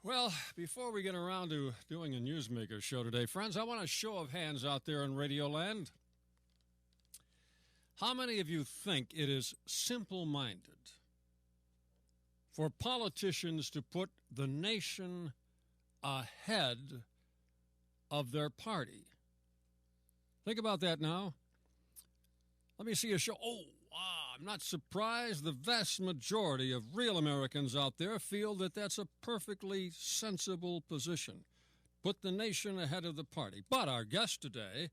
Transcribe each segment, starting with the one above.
Well, before we get around to doing a Newsmaker show today, friends, I want a show of hands out there in Radioland. How many of you think it is simple-minded for politicians to put the nation ahead of their party? Think about that now. Let me see a show. I'm not surprised. The vast majority of real Americans out there feel that that's a perfectly sensible position. Put the nation ahead of the party. But our guest today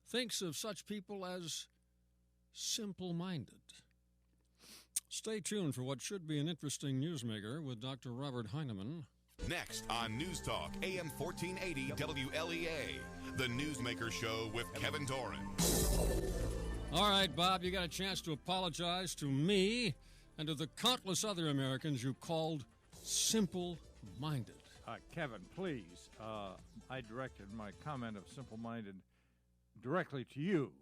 thinks of such people as simple-minded. Stay tuned for what should be an interesting Newsmaker with Dr. Robert Heinemann. Next on News Talk, AM 1480 WLEA, the Newsmaker Show with Kevin Doran. All right, Bob, you got a chance to apologize to me and to the countless other Americans you called simple-minded. Kevin, please. I directed my comment of simple-minded directly to you.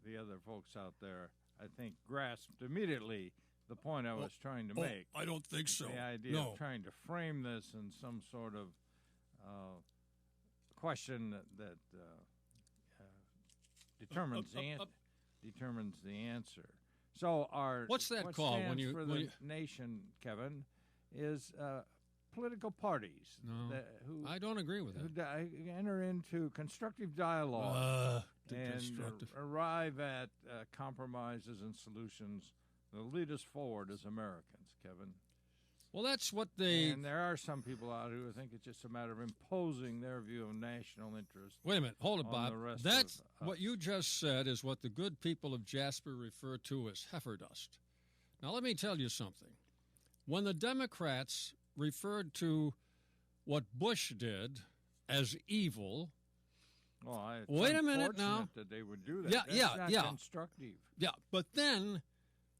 The other folks out there, I think, grasped immediately the point I was trying to make. I don't think so. The idea of trying to frame this in some sort of question that determines the answer. So what's that called when the nation, Kevin, is political parties. No, I don't agree with that. Who enter into constructive dialogue and arrive at compromises and solutions that lead us forward as Americans, Kevin. Well, that's what they... And there are some people out who think it's just a matter of imposing their view of national interest. Wait a minute. Hold it, Bob. That's what you just said is what the good people of Jasper refer to as heifer dust. Now, let me tell you something. When the Democrats referred to what Bush did as evil... Well, wait a minute now. That they would do that. That's not constructive. Yeah, but then...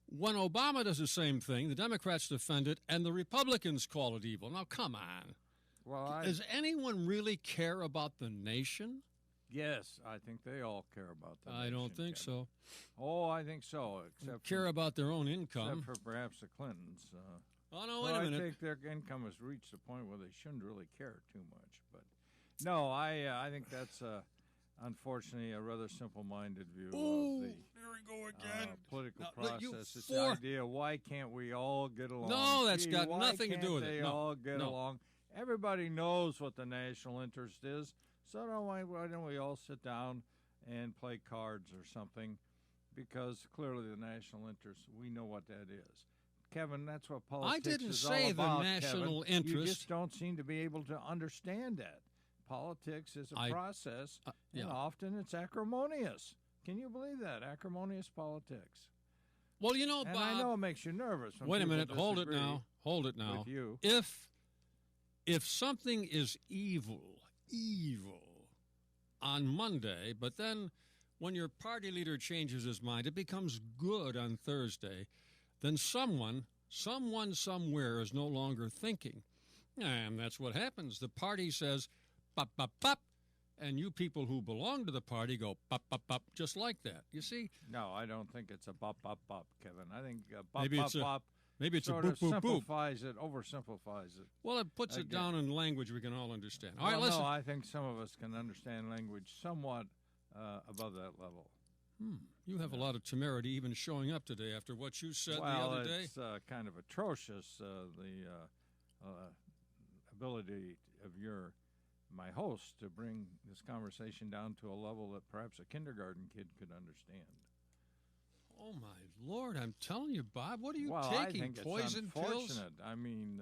when Obama does the same thing, the Democrats defend it, and the Republicans call it evil. Now, come on. Well, does anyone really care about the nation? Yes, I think they all care about the nation. I don't think so. Oh, I think so. Except care about their own income. Except for perhaps the Clintons. Oh, no, wait a minute. I think their income has reached a point where they shouldn't really care too much. But no, I think that's... unfortunately, a rather simple-minded view of the there we go again. Political process. It's the idea, why can't we all get along? No, that's got nothing to do with it. They all get along. Everybody knows what the national interest is, so why don't we all sit down and play cards or something? Because clearly the national interest, we know what that is. Kevin, that's what politics is all about. I didn't say the national interest. You just don't seem to be able to understand that. Politics is a process, and often it's acrimonious. Can you believe that? Acrimonious politics. Well, you know, and Bob... I know it makes you nervous. Wait a minute. Hold it now. With you. If something is evil on Monday, but then when your party leader changes his mind, it becomes good on Thursday, then someone somewhere is no longer thinking. And that's what happens. The party says... pop, pop, pop, and you people who belong to the party go pop, pop, pop, just like that. You see? No, I don't think it's a pop, pop, pop, Kevin. I think pop, pop, maybe it's sort a boop, boop, boop. Oversimplifies it. Well, it puts it down in language we can all understand. All right, listen. listen. No, I think some of us can understand language somewhat above that level. You have a lot of temerity even showing up today after what you said the other day. Well, it's kind of atrocious, the ability of my host to bring this conversation down to a level that perhaps a kindergarten kid could understand. Oh, my Lord, I'm telling you, Bob, what are you taking, I think poison it's pills? Unfortunate. I mean...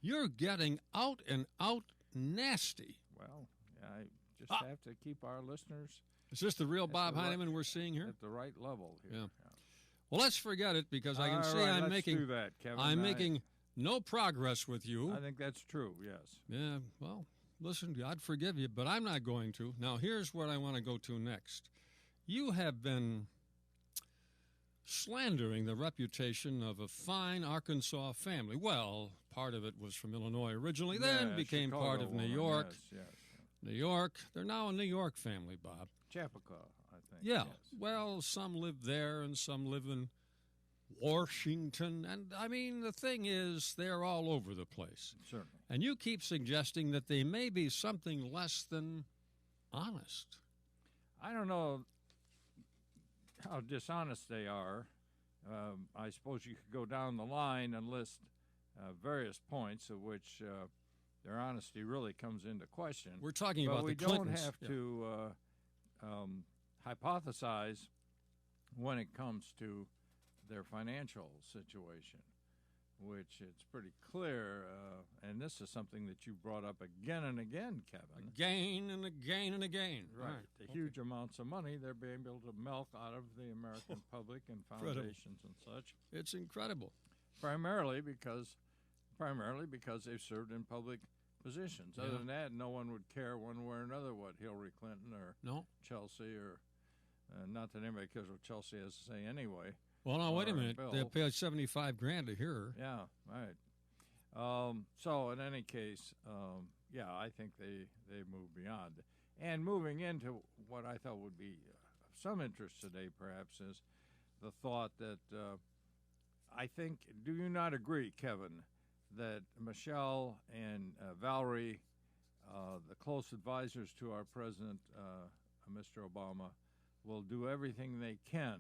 you're getting out and out nasty. Well, I just have to keep our listeners... Is this the real Bob Heinemann we're seeing here? At the right level here. Yeah. Well, let's forget it because I can see I'm making... do that, Kevin. I'm making no progress with you. I think that's true, yes. Yeah, well... Listen, God forgive you, but I'm not going to. Now, here's what I want to go to next. You have been slandering the reputation of a fine Arkansas family. Well, part of it was from Illinois originally, then became Chicago part of New York. Yes. New York. They're now a New York family, Bob. Chappaqua, I think. Yeah. Yes. Well, some live there and some live in Washington. And, I mean, the thing is, they're all over the place. Certainly. And you keep suggesting that they may be something less than honest. I don't know how dishonest they are. I suppose you could go down the line and list various points of which their honesty really comes into question. We're talking but about we the Clintons. don't have to hypothesize when it comes to their financial situation, which it's pretty clear, and this is something that you brought up again and again, Kevin. Again and again and again. Right. The huge amounts of money they're being able to milk out of the American public and foundations and such. It's incredible. Primarily because they've served in public positions. Other than that, no one would care one way or another what Hillary Clinton or Chelsea or not that anybody cares what Chelsea has to say anyway. Well, now, wait a minute. Bill. They paid $75,000 to hear her. Yeah, right. So in any case, I think they move beyond. And moving into what I thought would be of some interest today, perhaps, is the thought that I think, do you not agree, Kevin, that Michelle and Valerie, the close advisors to our president, Mr. Obama, will do everything they can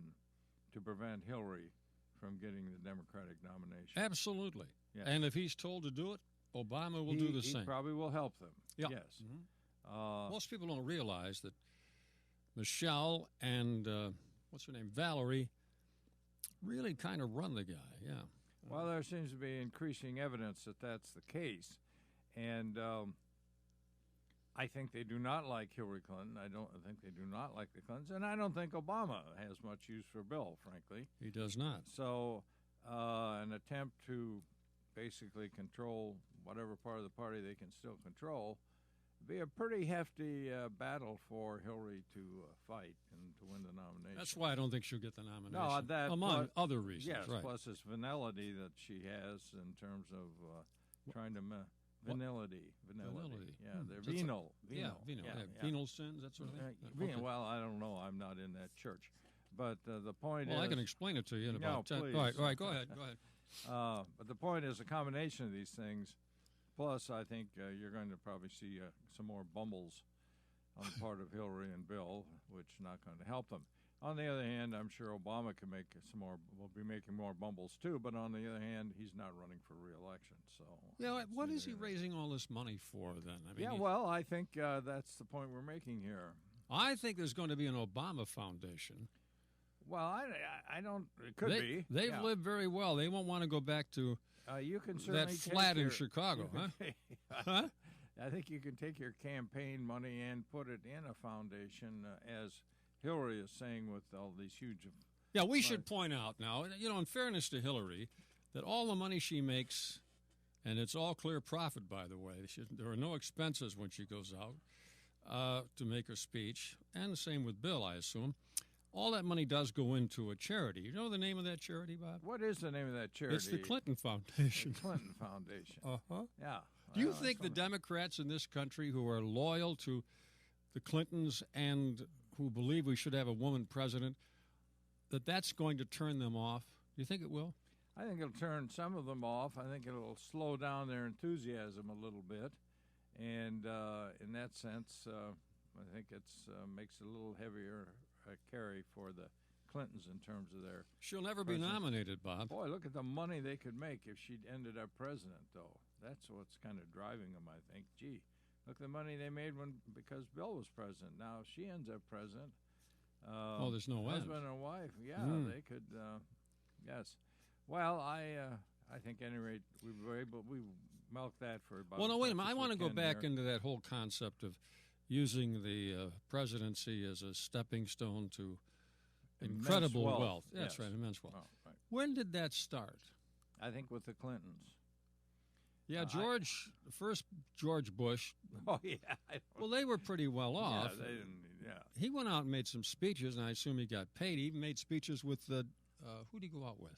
to prevent Hillary from getting the Democratic nomination? Absolutely. Yes. And if he's told to do it, Obama will do the same. He probably will help them. Yeah. Yes. Mm-hmm. Most people don't realize that Michelle and, what's her name, Valerie, really kind of run the guy, yeah. Well, there seems to be increasing evidence that that's the case. And I think they do not like Hillary Clinton. I think they do not like the Clintons. And I don't think Obama has much use for Bill, frankly. He does not. So an attempt to basically control whatever part of the party they can still control would be a pretty hefty battle for Hillary to fight and to win the nomination. That's why I don't think she'll get the nomination. No, that among other reasons. Yes, right. plus this venality that she has in terms of trying to venality. Yeah, they're venal. Yeah, venal sins, that sort of thing. Okay. Well, I don't know. I'm not in that church. But the point is... Well, I can explain it to you in about 10... Please. All right, go ahead. But the point is a combination of these things. Plus, I think you're going to probably see some more bumbles on the part of Hillary and Bill, which is not going to help them. On the other hand, I'm sure Obama can make will be making more bumbles too. But on the other hand, he's not running for re-election. So what is he raising all this money for then? I mean, I think that's the point we're making here. I think there's going to be an Obama Foundation. Well, I don't. It could be. They've lived very well. They won't want to go back to you can that flat in Chicago, huh? Huh? I think you can take your campaign money and put it in a foundation, as Hillary is saying, with all these huge. Yeah, we should point out now, in fairness to Hillary, that all the money she makes, and it's all clear profit, by the way. There are no expenses when she goes out to make her speech, and the same with Bill, I assume. All that money does go into a charity. You know the name of that charity, Bob? What is the name of that charity? It's the Clinton Foundation. The Clinton Foundation. Uh-huh. Yeah. Do you think the Democrats in this country who are loyal to the Clintons and who believe we should have a woman president, that's going to turn them off? Do you think it will? I think it'll turn some of them off. I think it'll slow down their enthusiasm a little bit. And in that sense, I think it makes it a little heavier carry for the Clintons in terms of their... She'll never be nominated, Bob. Boy, look at the money they could make if she'd ended up president, though. That's what's kind of driving them, I think. Gee, look at the money they made because Bill was president. Now, if she ends up president... there's no end. Husband and wife, they could... yes. Well, I think, at any rate, we milked that for about... Well, no, wait a minute. I want to go back into that whole concept of using the presidency as a stepping stone to incredible wealth. That's right, immense wealth. Oh, right. When did that start? I think with the Clintons. Yeah, first George Bush. Oh, yeah. Well, they were pretty well off. Yeah, they didn't, He went out and made some speeches, and I assume he got paid. He even made speeches with who did he go out with?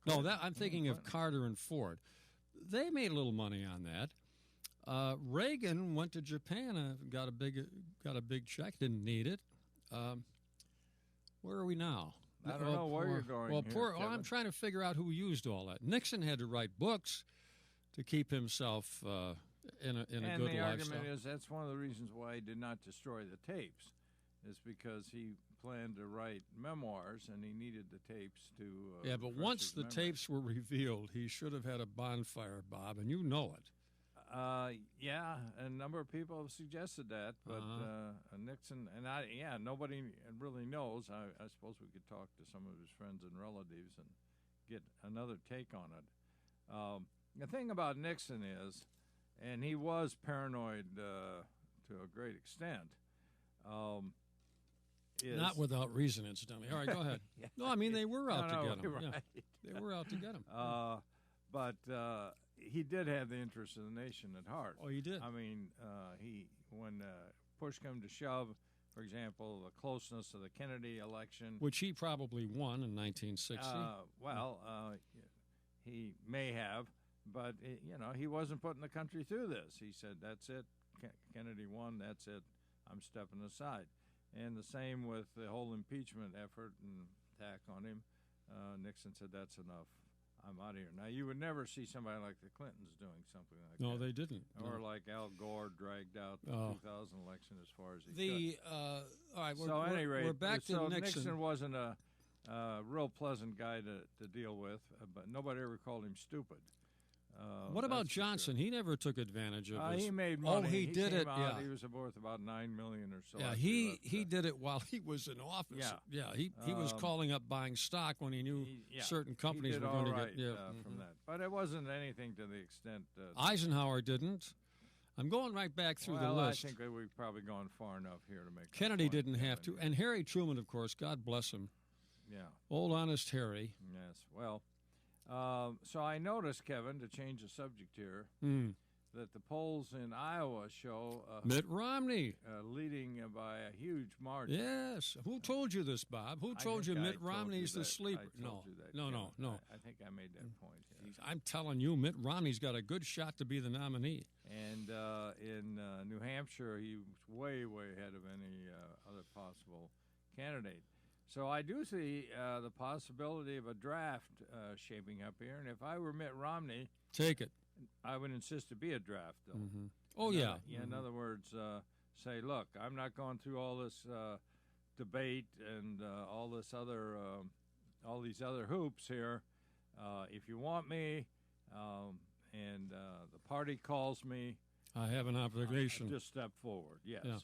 No, I'm thinking of Carter and Ford. They made a little money on that. Reagan went to Japan and got a big check. Didn't need it. Where are we now? I don't know where you're going. Well, I'm trying to figure out who used all that. Nixon had to write books to keep himself in a and good the lifestyle. argument is that's one of the reasons why he did not destroy the tapes, is because he planned to write memoirs and he needed the tapes to. Yeah, but refresh once his the memory. tapes were revealed, he should have had a bonfire, Bob, and you know it. Yeah, a number of people have suggested that, but Nixon and nobody really knows. I suppose we could talk to some of his friends and relatives and get another take on it. The thing about Nixon is, and he was paranoid to a great extent. Not without reason, incidentally. All right, go ahead. Yeah. No, I mean, they were out to get him. Right. Yeah, they were out to get him. But he did have the interest of the nation at heart. Oh, he did. I mean, when push came to shove, for example, the closeness of the Kennedy election, Which he probably won in 1960. he may have, but he wasn't putting the country through this. He said, "That's it. Kennedy won. That's it. I'm stepping aside." And the same with the whole impeachment effort and attack on him. Nixon said, "That's enough. I'm out of here." Now, you would never see somebody like the Clintons doing something like that. No, they didn't. Or No. like Al Gore dragged out the 2000 election as far as he could. All right, So at any rate, we're back to so Nixon. wasn't a real pleasant guy to deal with, but nobody ever called him stupid. What about that's for Johnson? sure. He never took advantage of his. He made Oh, money. he did came it, out, yeah. He was worth about $9 million or so. Yeah, after he left, did it while he was in office. Yeah. He was calling up buying stock when he knew certain companies he did were going all to right, get from that. But it wasn't anything to the extent. Eisenhower didn't. I'm going right back through the list. I think that we've probably gone far enough here to make that Kennedy point, didn't have Kevin. to, and Harry Truman, of course, God bless him. Yeah. Old honest Harry. Yes. Well, so I noticed, Kevin, to change the subject here, that the polls in Iowa show Mitt Romney. leading by a huge margin. Yes. Who told you this, Bob? Who told you Mitt Romney's the sleeper? No. No. I think I made that point. Yeah. I'm telling you, Mitt Romney's got a good shot to be the nominee. And in New Hampshire, he was way, way ahead of any other possible candidate. So I do see the possibility of a draft shaping up here. And if I were Mitt Romney, Take it. I would insist to be a draft, though. Mm-hmm. Oh, yeah. In other words, say, look, I'm not going through all this debate and all these other hoops here. If you want me, and the party calls me, I have an obligation. just step forward. Yes. Yeah.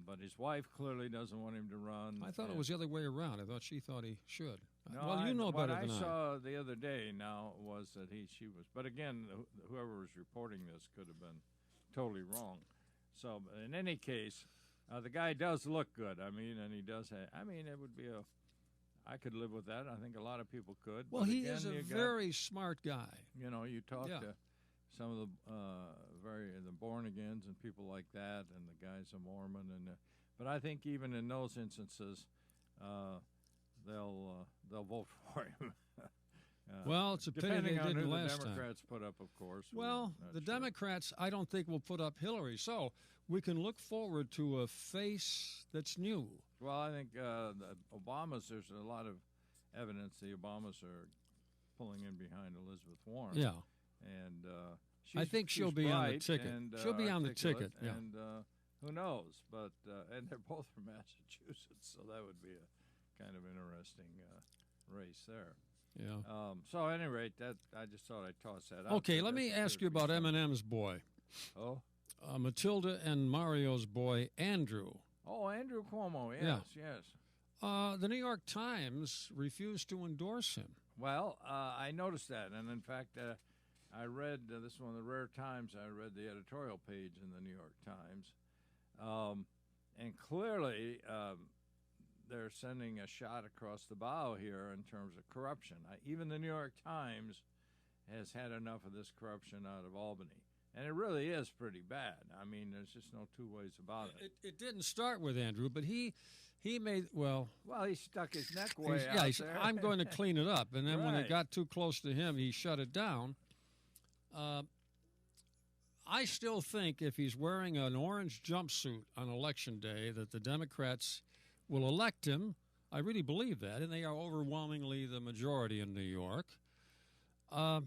But his wife clearly doesn't want him to run. I thought it was the other way around. I thought she thought he should. No, well, you know better than What I saw the other day now was that she was. But again, whoever was reporting this could have been totally wrong. So in any case, the guy does look good. I mean, and he does have. I mean, it would be I could live with that. I think a lot of people could. Well, but he again, is a you got, very smart guy. You talk Yeah. to some of the born agains and people like that, and the guy's a Mormon, but I think even in those instances, they'll vote for him. Well, it's a pity depending they on didn't who last the time. Democrats put up, of course. Well, we're not the sure. Democrats, I don't think will put up Hillary. So we can look forward to a face that's new. Well, I think the Obamas. There's a lot of evidence the Obamas are pulling in behind Elizabeth Warren. Yeah. And I think she'll she's be on the bright ticket. and, She'll be on the articulate, ticket, yeah. And who knows? But and they're both from Massachusetts, so that would be a kind of interesting race there. Yeah. So at any rate, that I just thought I'd toss that out. Okay, there. let me That's ask sure you to be about something. Eminem's boy, Oh, Matilda and Mario's boy, Andrew. oh, Andrew Cuomo. Yes, Yeah. yes. The New York Times refused to endorse him. Well, I noticed that, and in fact, I read this is one of the rare times I read the editorial page in the New York Times, and clearly they're sending a shot across the bow here in terms of corruption. Even the New York Times has had enough of this corruption out of Albany, and it really is pretty bad. I mean, there's just no two ways about it. It didn't start with Andrew, but he made, well, Well, he stuck his neck way he out said, there. I'm going to clean it up. And then when it Right. got too close to him, he shut it down. I still think if he's wearing an orange jumpsuit on Election Day that the Democrats will elect him. I really believe that, and they are overwhelmingly the majority in New York. I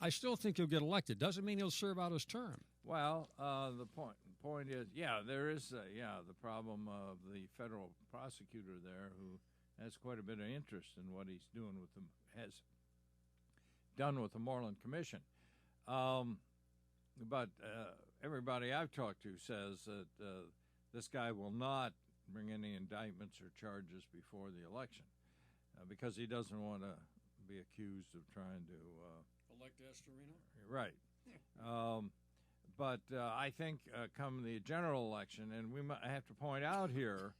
I still think he'll get elected. Doesn't mean he'll serve out his term. Well, the point is, there is, the problem of the federal prosecutor there who has quite a bit of interest in what he's doing with them, has done with the Moreland Commission. But everybody I've talked to says that this guy will not bring any indictments or charges before the election because he doesn't want to be accused of trying to elect Astorino? Right. But I think come the general election, and I have to point out here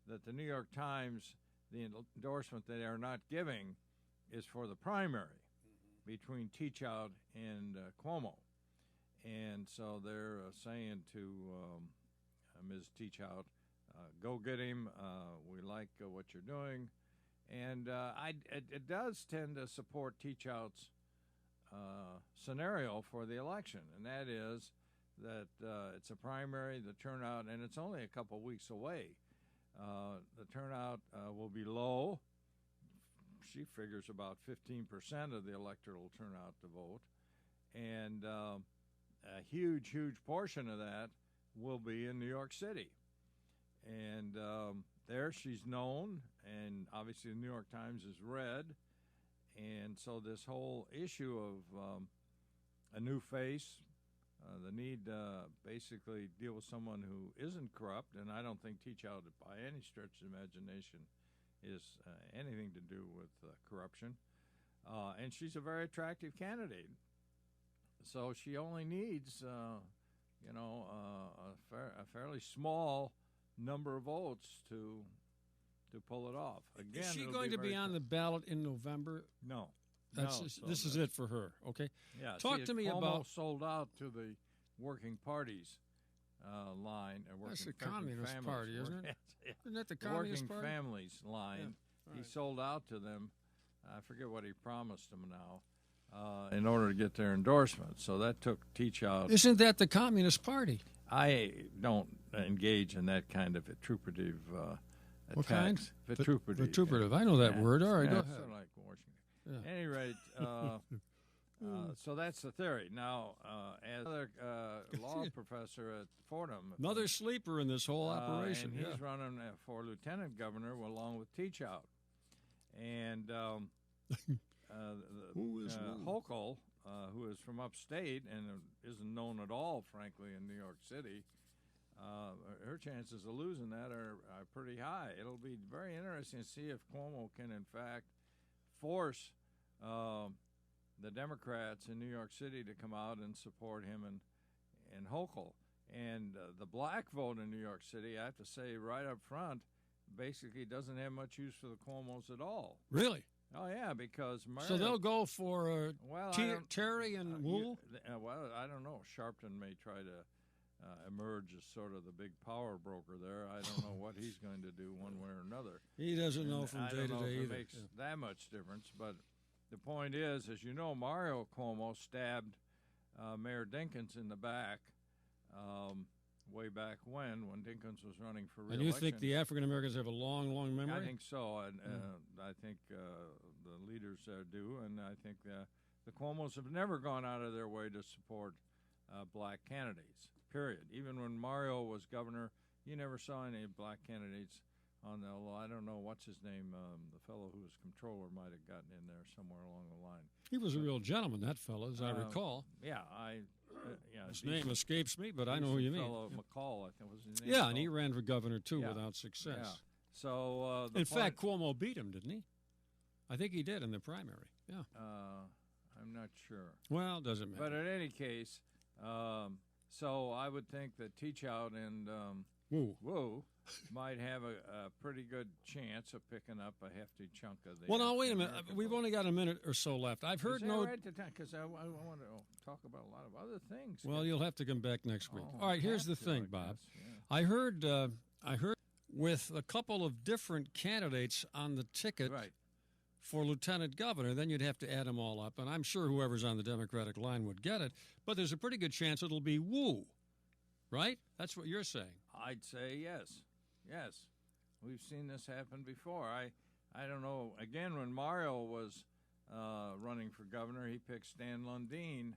that the New York Times, the endorsement they are not giving is for the primary between Teachout and Cuomo. And so they're saying to Ms. Teachout, go get him. We like what you're doing. And it does tend to support Teachout's scenario for the election, and that is that it's a primary, the turnout, and it's only a couple weeks away. The turnout will be low. She figures about 15% of the electoral turnout to vote, and a huge portion of that will be in New York City. And there she's known, and obviously the New York Times is read. And so this whole issue of a new face, the need to basically deal with someone who isn't corrupt, and I don't think Teachout by any stretch of imagination is anything to do with corruption. And she's a very attractive candidate. So she only needs, a fairly small number of votes to pull it off. Again, is she going to be on the ballot in November? No. This is it for her, okay? Yeah. Talk to me about... sold out to the working parties line. That's the Communist Party, isn't it? Isn't that the Communist Party? Working families line. Yeah. He sold out to them. I forget what he promised them now in order to get their endorsement. So that took Teachout. Isn't that the Communist Party? I don't engage in that kind of vituperative what kind? Vituperative. Vituperative. I know that word. All right, go ahead. Sort of like Washington. At any rate, so that's the theory. Now, as another law professor at Fordham. Another sleeper in this whole operation. And he's running for lieutenant governor along with Teachout. And who is Hochul, who is from upstate and isn't known at all, frankly, in New York City, her chances of losing that are pretty high. It'll be very interesting to see if Cuomo can, in fact, force the Democrats in New York City to come out and support him and Hochul. And the black vote in New York City, I have to say right up front, basically doesn't have much use for the Cuomos at all. Really? Oh, yeah, because So they'll go for Terry and Wu? I don't know. Sharpton may try to emerge as sort of the big power broker there. I don't know what he's going to do one way or another. He doesn't know from day to day either. I don't know if it makes that much difference, but the point is, as you know, Mario Cuomo stabbed Mayor Dinkins in the back way back when Dinkins was running for re-election. And you think the African Americans have a long memory? I think so, and I think the leaders there do, and I think the Cuomos have never gone out of their way to support black candidates, period. Even when Mario was governor, you never saw any black candidates on the, although I don't know what's his name, the fellow who was controller might have gotten in there somewhere along the line. He was a real gentleman, that fellow, as I recall. Yeah, his name escapes me, but I know who you mean. Fellow McCall, I think was his name. Yeah, and he ran for governor too without success. Yeah. So in fact, Cuomo beat him, didn't he? I think he did in the primary. Yeah. I'm not sure. Well, it doesn't matter. But in any case, so I would think that Teachout and Wu might have a pretty good chance of picking up a hefty chunk of the. Well, now wait a minute. We've only got a minute or so left. I've heard because I want to talk about a lot of other things. Well, you'll have to come back next week. All right. Here's the thing, Bob. Yeah. I heard with a couple of different candidates on the ticket for lieutenant governor. Then you'd have to add them all up, and I'm sure whoever's on the Democratic line would get it. But there's a pretty good chance it'll be Wu, right? That's what you're saying. I'd say yes. Yes, we've seen this happen before. I don't know. Again, when Mario was running for governor, he picked Stan Lundeen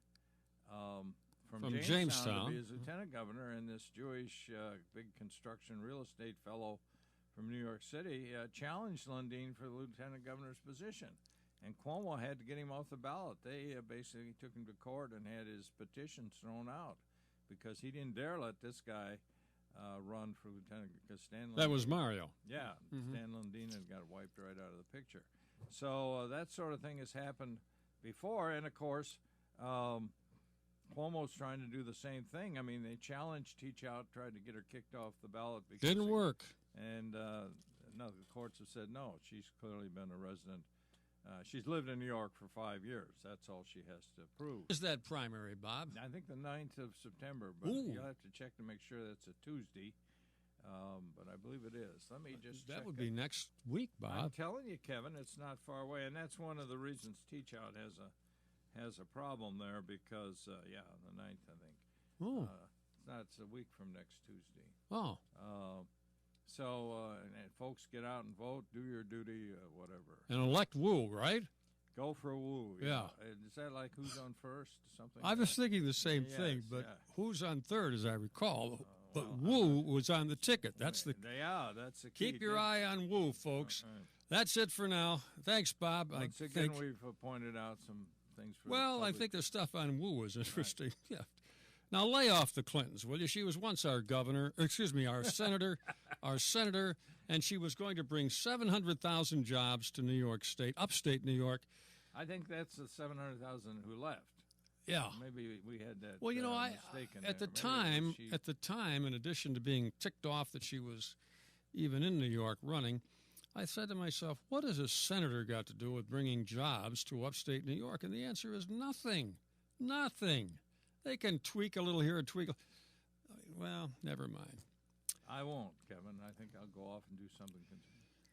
from From Jamestown Jamestown. to be his lieutenant governor, and this Jewish big construction real estate fellow from New York City challenged Lundeen for the lieutenant governor's position. And Cuomo had to get him off the ballot. They basically took him to court and had his petition thrown out because he didn't dare let this guy run for lieutenant. Because Stan Lundeen, That was Mario. yeah, Stan Lundeen had got wiped right out of the picture. So that sort of thing has happened before. And, of course, Cuomo's trying to do the same thing. I mean, they challenged Teach Out, tried to get her kicked off the ballot. Because Didn't work. And, no, the courts have said no. She's clearly been a resident. She's lived in New York for 5 years. That's all she has to prove. Is that primary, Bob? I think the 9th of September, but Ooh. you'll have to check to make sure that's a Tuesday. But I believe it is. Let me just check That would it. be next week, I'm Bob. telling you, Kevin, it's not far away, and that's one of the reasons Teach Out has a problem there because, the 9th, I think. Oh. It's a week from next Tuesday. Oh. And folks, get out and vote, do your duty, whatever. And elect Wu, right? Go for a woo. Yeah. Is that like who's on first? Something. I was thinking the same Yes, thing, but yeah. who's on third, as I recall? But well, Wu was on the ticket. That's the That's the key. keep your eye on Wu, folks. All right. That's it for now. Thanks, Bob. Once I again, think. we've pointed out some things for the Well, I public. think the stuff on Wu was interesting. Yeah. Now lay off the Clintons, will you? She was once our governor. Our senator, and she was going to bring 700,000 jobs to New York State, upstate New York. I think that's the 700,000 who left. Yeah. Maybe we had that. Well, mistaken at the there. Maybe it was time, in addition to being ticked off that she was even in New York running, I said to myself, what has a senator got to do with bringing jobs to upstate New York? And the answer is nothing. Nothing. They can tweak a little here and tweak. Well, never mind. I won't, Kevin. I think I'll go off and do something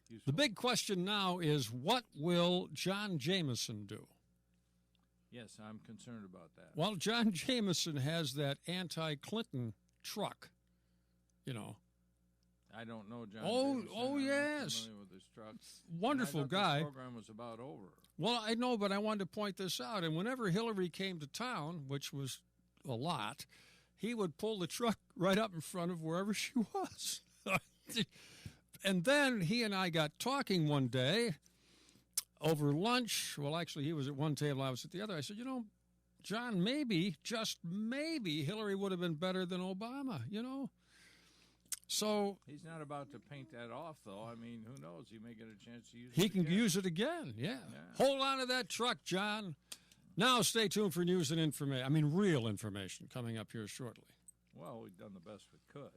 useful. The big question now is, what will John Jameson do? Yes, I'm concerned about that. Well, John Jameson has that anti-Clinton truck, you know. I don't know John. Oh, Jameson. oh, I'm not yes. familiar with his trucks. Wonderful And I thought guy. This program was about over. Well, I know, but I wanted to point this out. And whenever Hillary came to town, which was a lot, he would pull the truck right up in front of wherever she was. And then he and I got talking one day over lunch. Well, actually, he was at one table, I was at the other. I said, John, maybe, just maybe, Hillary would have been better than Obama, So He's not about to paint that off, though. I mean, who knows? He may get a chance to use it he can again. use it again, yeah. Hold on to that truck, John. Now stay tuned for news and information. Real information coming up here shortly. Well, we've done the best we could.